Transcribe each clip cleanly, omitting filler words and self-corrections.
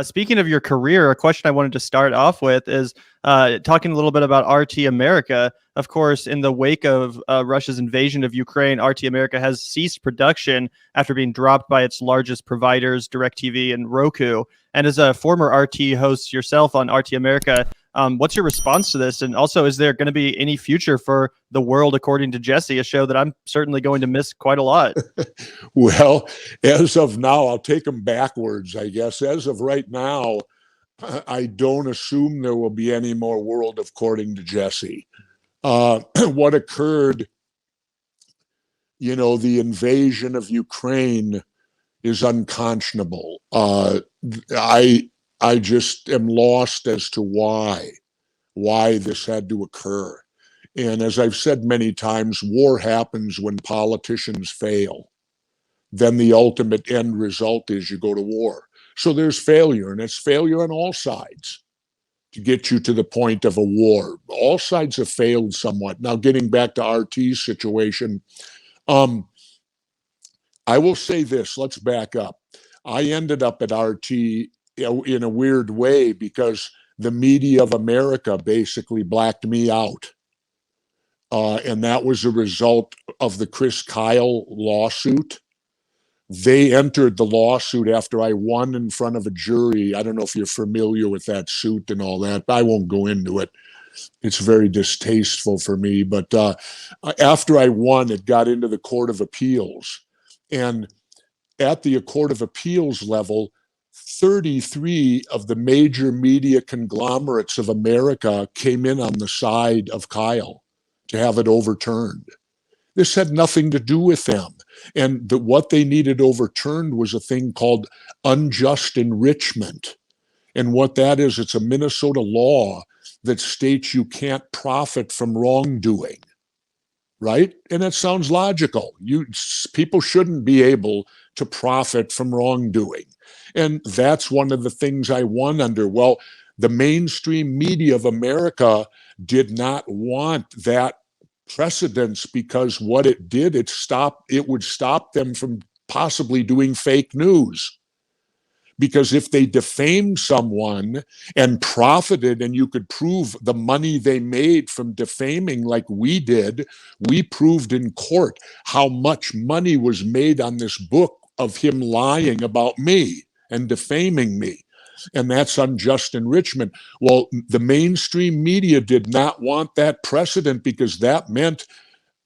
Speaking of your career, a question I wanted to start off with is talking a little bit about RT America. Of course, in the wake of Russia's invasion of Ukraine, RT America has ceased production after being dropped by its largest providers, DirecTV and Roku. And as a former RT host yourself on RT America, what's your response to this? And also, is there going to be any future for The World According to Jesse, a show that I'm certainly going to miss quite a lot? Well, as of now, I'll take them backwards, I guess. As of right now, I don't assume there will be any more World According to Jesse. What occurred, the invasion of Ukraine is unconscionable. I just am lost as to why this had to occur. And as I've said many times, war happens when politicians fail. Then the ultimate end result is you go to war. So there's failure, and it's failure on all sides to get you to the point of a war. All sides have failed somewhat. Now, getting back to RT's situation, I will say this, let's back up. I ended up at RT in a weird way because the media of America basically blacked me out. And that was a result of the Chris Kyle lawsuit. They entered the lawsuit after I won in front of a jury. I don't know if you're familiar with that suit and all that, but I won't go into it. It's very distasteful for me. But after I won, it got into the Court of Appeals. And at the Court of Appeals level, 33 of the major media conglomerates of America came in on the side of Kyle to have it overturned. This had nothing to do with them. And what they needed overturned was a thing called unjust enrichment. And what that is, it's a Minnesota law that states you can't profit from wrongdoing, right? And that sounds logical. People shouldn't be able to profit from wrongdoing. And that's one of the things I won under. Well, the mainstream media of America did not want that precedence because what it did, it would stop them from possibly doing fake news. Because if they defamed someone and profited and you could prove the money they made from defaming like we did, we proved in court how much money was made on this book of him lying about me and defaming me. And that's unjust enrichment. Well, the mainstream media did not want that precedent because that meant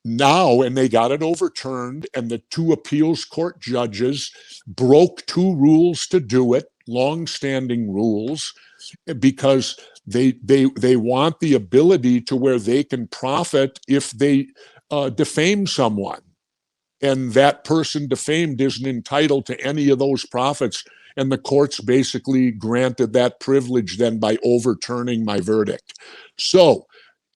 now, and they got it overturned, and the two appeals court judges broke two rules to do it, long-standing rules, because they want the ability to where they can profit if they defame someone. And that person defamed isn't entitled to any of those profits. And the courts basically granted that privilege then by overturning my verdict. So,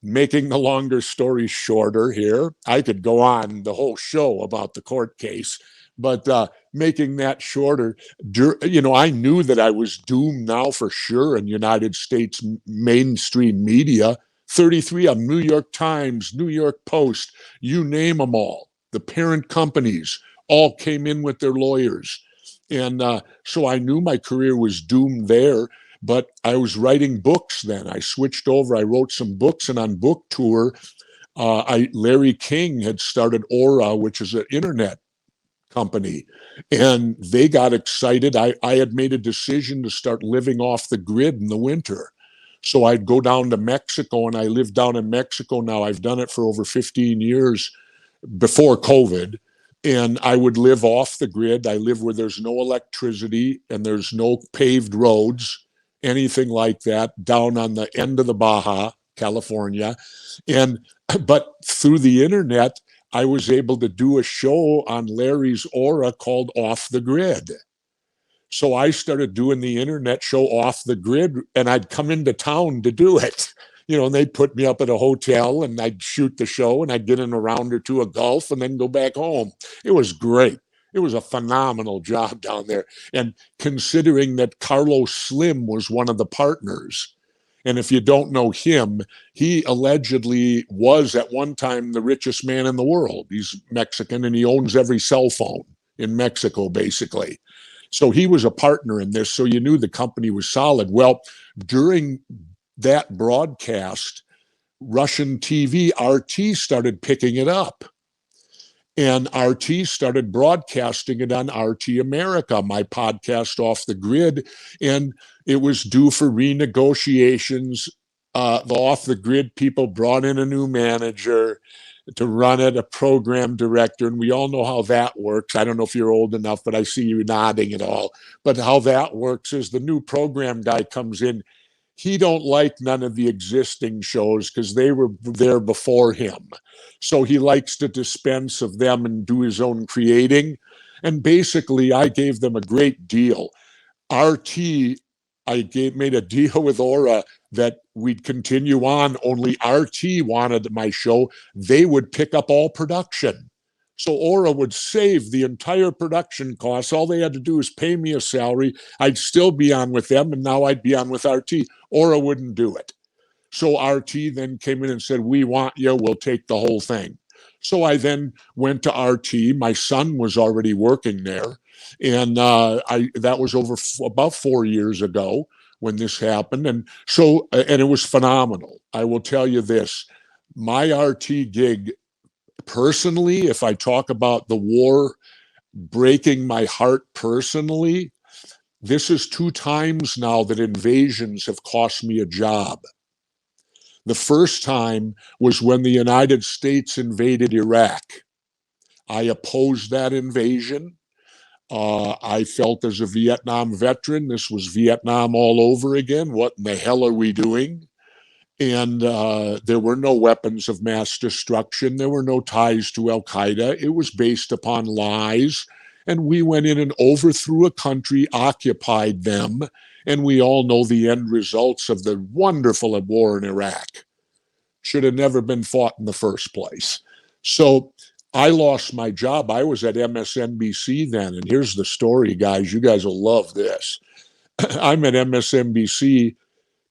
making the longer story shorter here, I could go on the whole show about the court case, but making that shorter, I knew that I was doomed now for sure in United States mainstream media. 33 of them, New York Times, New York Post, you name them all. The parent companies all came in with their lawyers. And so I knew my career was doomed there, but I was writing books then. I switched over. I wrote some books, and on book tour, Larry King had started Aura, which is an internet company, and they got excited. I had made a decision to start living off the grid in the winter. So I'd go down to Mexico, and I live down in Mexico now. I've done it for over 15 years before COVID. And I would live off the grid. I live where there's no electricity and there's no paved roads, anything like that, down on the end of the Baja, California. But through the internet, I was able to do a show on Larry's Aura called Off the Grid. So I started doing the internet show Off the Grid, and I'd come into town to do it. And they'd put me up at a hotel and I'd shoot the show and I'd get in a round or two of golf and then go back home. It was great. It was a phenomenal job down there. And considering that Carlos Slim was one of the partners, and if you don't know him, he allegedly was at one time the richest man in the world. He's Mexican and he owns every cell phone in Mexico, basically. So he was a partner in this, so you knew the company was solid. Well, during that broadcast, Russian TV, RT, started picking it up. And RT started broadcasting it on RT America, my podcast Off the Grid. And it was due for renegotiations. The Off the Grid people brought in a new manager to run it, a program director. And we all know how that works. I don't know if you're old enough, but I see you nodding at all. But how that works is the new program guy comes in. He don't like none of the existing shows because they were there before him. So he likes to dispense of them and do his own creating. And basically, I gave them a great deal. RT, made a deal with Aura that we'd continue on, only RT wanted my show. They would pick up all production. So Aura would save the entire production costs. All they had to do is pay me a salary. I'd still be on with them, and now I'd be on with RT. Aura wouldn't do it. So RT then came in and said, we want you, we'll take the whole thing. So I then went to RT. My son was already working there. And that was about 4 years ago when this happened. And so, and it was phenomenal. I will tell you this, my RT gig personally, if I talk about the war breaking my heart personally, this is 2 times now that invasions have cost me a job. The first time was when the United States invaded Iraq. I opposed that invasion. I felt as a Vietnam veteran, this was Vietnam all over again. What in the hell are we doing? And there were no weapons of mass destruction. There were no ties to Al-Qaeda. It was based upon lies. And we went in and overthrew a country, occupied them, and we all know the end results of the wonderful war in Iraq. Should have never been fought in the first place. So I lost my job. I was at MSNBC then, and here's the story, guys. You guys will love this. I'm at MSNBC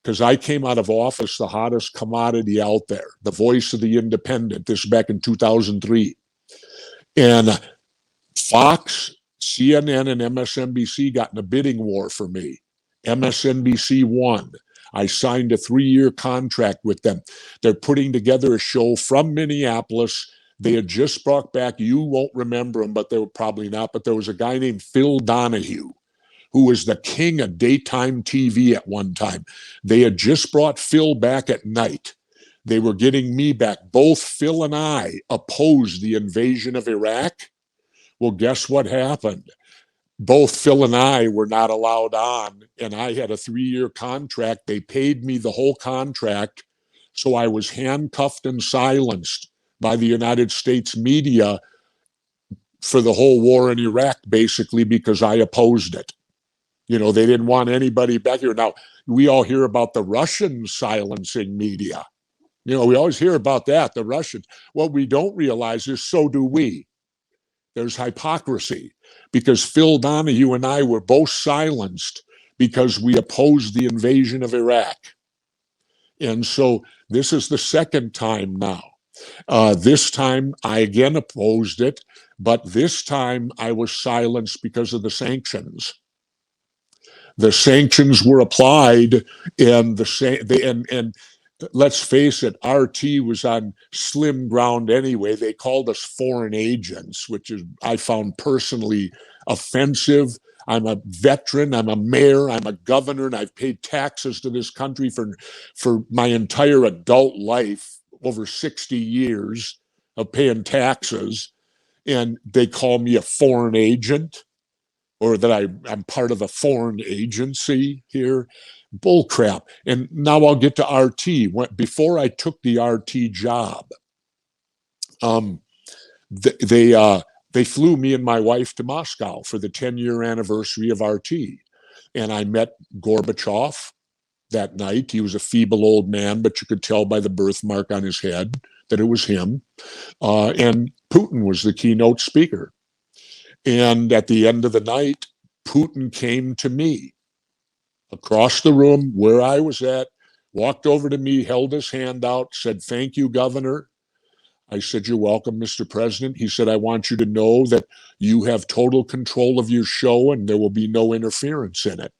because I came out of office, the hottest commodity out there, the voice of the independent, this back in 2003. And Fox, CNN, and MSNBC got in a bidding war for me. MSNBC won. I signed a 3-year contract with them. They're putting together a show from Minneapolis. They had just brought back, you won't remember him, but they were probably not, but there was a guy named Phil Donahue, who was the king of daytime TV at one time. They had just brought Phil back at night. They were getting me back. Both Phil and I opposed the invasion of Iraq. Well, guess what happened? Both Phil and I were not allowed on, and I had a 3-year contract. They paid me the whole contract, so I was handcuffed and silenced by the United States media for the whole war in Iraq, basically, because I opposed it. You know, they didn't want anybody back here. Now, we all hear about the Russians silencing media. You know, we always hear about that, the Russians. What we don't realize is so do we. There's hypocrisy because Phil Donahue and I were both silenced because we opposed the invasion of Iraq. And so this is the second time now. This time I again opposed it, but this time I was silenced because of the sanctions. The sanctions were applied, and let's face it, RT was on slim ground anyway. They called us foreign agents, which is I found personally offensive. I'm a veteran, I'm a mayor, I'm a governor, and I've paid taxes to this country for my entire adult life, over 60 years of paying taxes. And they call me a foreign agent, or that I'm part of a foreign agency here. Bull crap. And now I'll get to RT. Before I took the RT job, they flew me and my wife to Moscow for the 10-year anniversary of RT. And I met Gorbachev that night. He was a feeble old man, but you could tell by the birthmark on his head that it was him. And Putin was the keynote speaker. And at the end of the night, Putin came to me across the room where I was at, walked over to me, held his hand out, said, "Thank you, Governor." I said, "You're welcome, Mr. President." He said, "I want you to know that you have total control of your show and there will be no interference in it."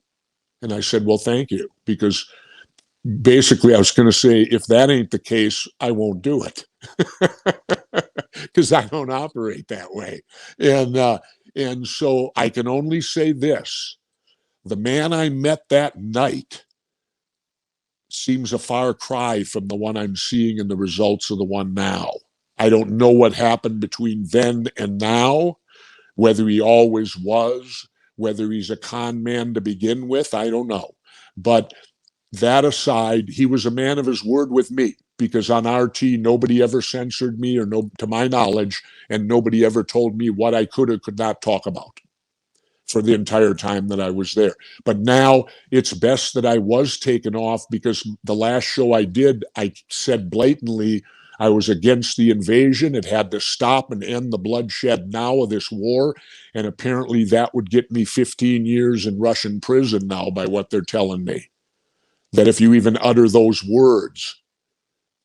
And I said, "Well, thank you," because basically I was going to say, if that ain't the case, I won't do it, because I don't operate that way. And so I can only say this: the man I met that night seems a far cry from the one I'm seeing in the results of the one now. I don't know what happened between then and now, whether he always was, whether he's a con man to begin with, I don't know. But that aside, he was a man of his word with me, because on RT, nobody ever censored me, or no, to my knowledge, and nobody ever told me what I could or could not talk about for the entire time that I was there. But now it's best that I was taken off, because the last show I did, I said blatantly I was against the invasion. It had to stop and end the bloodshed now of this war. And apparently that would get me 15 years in Russian prison now, by what they're telling me. That if you even utter those words,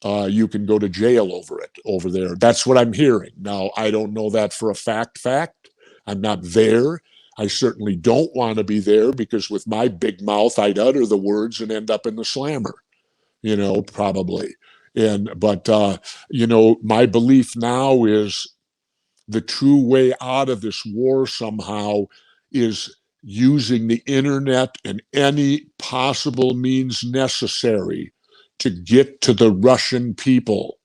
you can go to jail over there. That's what I'm hearing. Now, I don't know that for a fact. I'm not there. I certainly don't want to be there, because with my big mouth, I'd utter the words and end up in the slammer, probably. But my belief now is the true way out of this war somehow is using the internet and any possible means necessary to get to the Russian people.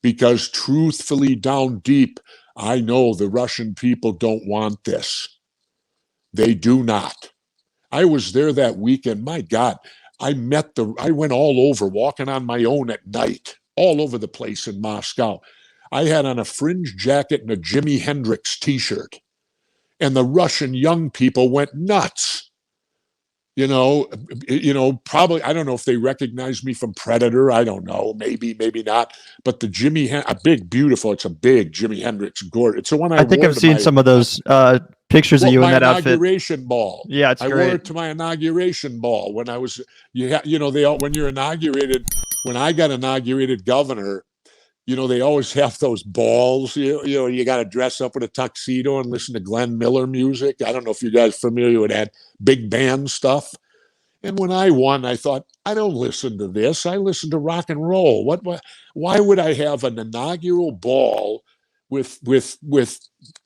Because truthfully, down deep, I know the Russian people don't want this. They do not. I was there that weekend. My God, I went all over, walking on my own at night, all over the place in Moscow. I had on a fringe jacket and a Jimi Hendrix t-shirt. And the Russian young people went nuts. Probably, I don't know if they recognized me from Predator. I don't know. Maybe not. But the it's a big Jimi Hendrix gourd. It's the one I think I've seen some of those pictures of you in that outfit. My inauguration ball. Yeah, it's great. I wore it to my inauguration ball when I was, when you're inaugurated, when I got inaugurated governor, they always have those balls, you got to dress up with a tuxedo and listen to Glenn Miller music. I don't know if you guys are familiar with that big band stuff. And when I won, I thought, I don't listen to this. I listen to rock and roll. Why would I have an inaugural ball with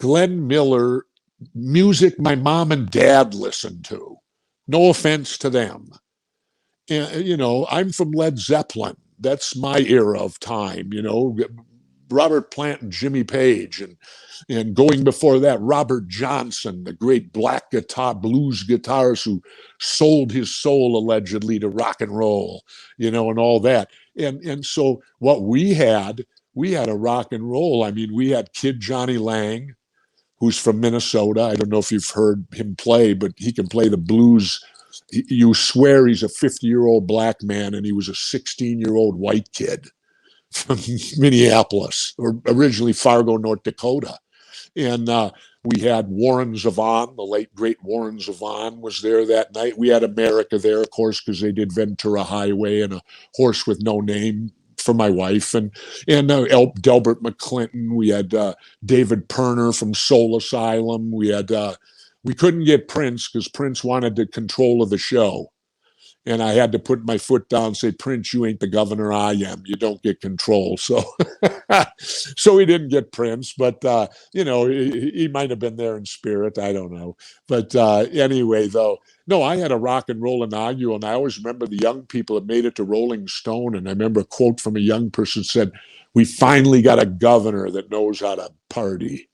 Glenn Miller music my mom and dad listened to? No offense to them. And, I'm from Led Zeppelin. That's my era of time, Robert Plant and Jimmy Page, and going before that, Robert Johnson, the great black blues guitarist who sold his soul allegedly to rock and roll, and all that. And so what we had a rock and roll. I mean, we had Kid Johnny Lang, who's from Minnesota. I don't know if you've heard him play, but he can play the blues. You swear he's a 50-year-old black man, and he was a 16-year-old white kid from Minneapolis, or originally Fargo, North Dakota. And we had Warren Zevon, the late, great Warren Zevon was there that night. We had America there, of course, because they did Ventura Highway and A Horse with No Name for my wife. And Delbert McClinton. We had David Perner from Soul Asylum. We couldn't get Prince, because Prince wanted the control of the show. And I had to put my foot down and say, Prince, you ain't the governor I am. You don't get control. So so we didn't get Prince, but, he might have been there in spirit. I don't know. But anyway, though, no, I had a rock and roll inaugural, and I always remember the young people that made it to Rolling Stone. And I remember a quote from a young person said, "We finally got a governor that knows how to party."